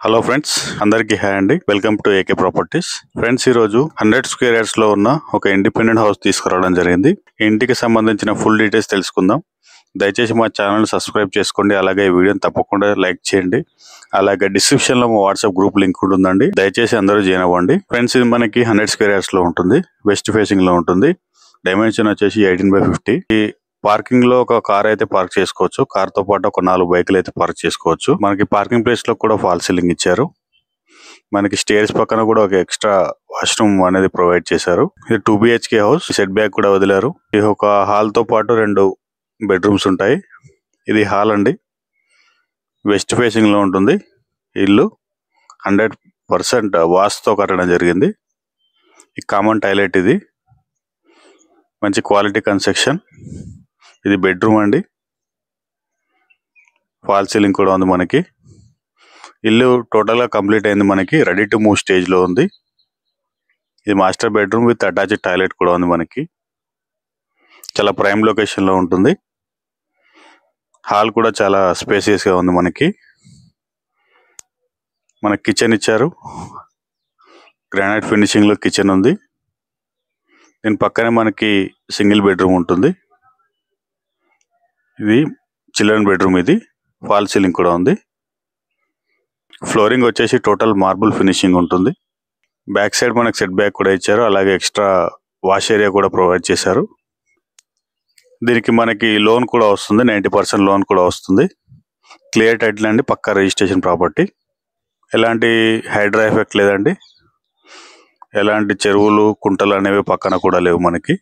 Hello friends, అందరికీ hi అండి. Welcome to AK properties. Friends, ఈ రోజు 100 స్క్వేర్ యార్డ్స్ లో ఉన్న ఒక ఇండిపెండెంట్ హౌస్ తీసుకురావడం జరిగింది. ఇంటికి సంబంధించిన ఫుల్ డీటెయిల్స్ తెలుసుకుందాం. దయచేసి మా ఛానల్ సబ్స్క్రైబ్ చేసుకోండి. అలాగే ఈ వీడియోని తప్పకుండా లైక్ చేయండి. అలాగే డిస్క్రిప్షన్ లో మా వాట్సాప్ గ్రూప్ లింక్ ఉంటుందండి. దయచేసి అందరూ జాయిన్ అవ్వండి. ఫ్రెండ్స్, ఇది మనకి 100 స్క్వేర్ యార్డ్స్ లో ఉంటుంది. వెస్ట్ ఫేసింగ్ లో ఉంటుంది. డైమెన్షన్ వచ్చేసి 18/50. పార్కింగ్ లో ఒక కార్ అయితే పార్క్ చేసుకోవచ్చు. కార్ తో పాటు ఒక 4 బైకులు అయితే పార్క్ చేసుకోవచ్చు. మనకి పార్కింగ్ ప్లేస్ లో కూడా ఫాల్ సీలింగ్ ఇచ్చారు. మనకి స్టేర్స్ పక్కన కూడా ఒక ఎక్స్ట్రా వాష్రూమ్ అనేది ప్రొవైడ్ చేశారు. ఇది 2 BHK హౌస్. సెట్ బ్యాక్ కూడా వదిలారు. ఇది ఒక హాల్ తో పాటు 2 బెడ్రూమ్స్ ఉంటాయి. ఇది హాల్ అండి. వెస్ట్ ఫేసింగ్ లో ఉంటుంది. ఇల్లు 100% వాస్తుతో కట్టడం జరిగింది. ఈ కామన్ టాయిలెట్ ఇది. మంచి క్వాలిటీ కన్స్ట్రక్షన్. ఇది బెడ్రూమ్ అండి. ఫాల్ సీలింగ్ కూడా ఉంది. మనకి ఇల్లు టోటల్ గా కంప్లీట్ అయింది. మనకి రెడీ టు మూవ్ స్టేజ్ లో ఉంది. ఇది master bedroom with attached toilet కూడా ఉంది. మనకి చాలా ప్రైమ్ లొకేషన్ లో ఉంటుంది. హాల్ కూడా చాలా స్పేసియస్ గా ఉంది. మనకి కిచెన్ ఇచ్చారు. గ్రానైట్ ఫినిషింగ్ లో కిచెన్ ఉంది. దీని పక్కనే మనకి సింగిల్ బెడ్రూమ్ ఉంటుంది. ఇది చిల్డ్రన్ బెడ్రూమ్. ఇది ఫాల్ సీలింగ్ కూడా ఉంది. ఫ్లోరింగ్ వచ్చేసి టోటల్ మార్బుల్ ఫినిషింగ్ ఉంటుంది. బ్యాక్ సైడ్ మనకి సెట్ బ్యాక్ కూడా ఇచ్చారు. అలాగే ఎక్స్ట్రా వాష్ ఏరియా కూడా ప్రొవైడ్ చేశారు. దీనికి మనకి లోన్ కూడా వస్తుంది. 90% లోన్ కూడా వస్తుంది. క్లియర్ టైటిల్ అండి. పక్కా రిజిస్ట్రేషన్ ప్రాపర్టీ. ఎలాంటి హైడ్రా ఎఫెక్ట్ లేదండి. ఎలాంటి చెరువులు కుంటలు అనేవి పక్కన కూడా లేవు మనకి.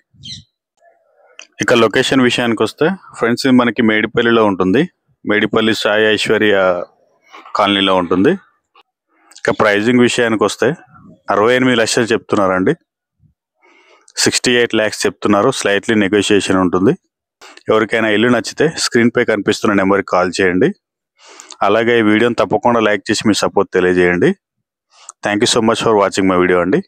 ఇక లొకేషన్ విషయానికి వస్తే ఫ్రెండ్స్, మనకి మేడిపల్లిలో ఉంటుంది. మేడిపల్లి సాయి ఐశ్వర్య కాలనీలో ఉంటుంది. ఇక ప్రైజింగ్ విషయానికి వస్తే 68 లక్షలు చెప్తున్నారండి. 68 lakhs చెప్తున్నారు. స్లైట్లీ నెగోషియేషన్ ఉంటుంది. ఎవరికైనా ఇల్లు నచ్చితే స్క్రీన్ పై కనిపిస్తున్న నెంబర్కి కాల్ చేయండి. అలాగే ఈ వీడియోని తప్పకుండా లైక్ చేసి మీ సపోర్ట్ తెలియజేయండి. Thank you so much for watching my video అండి.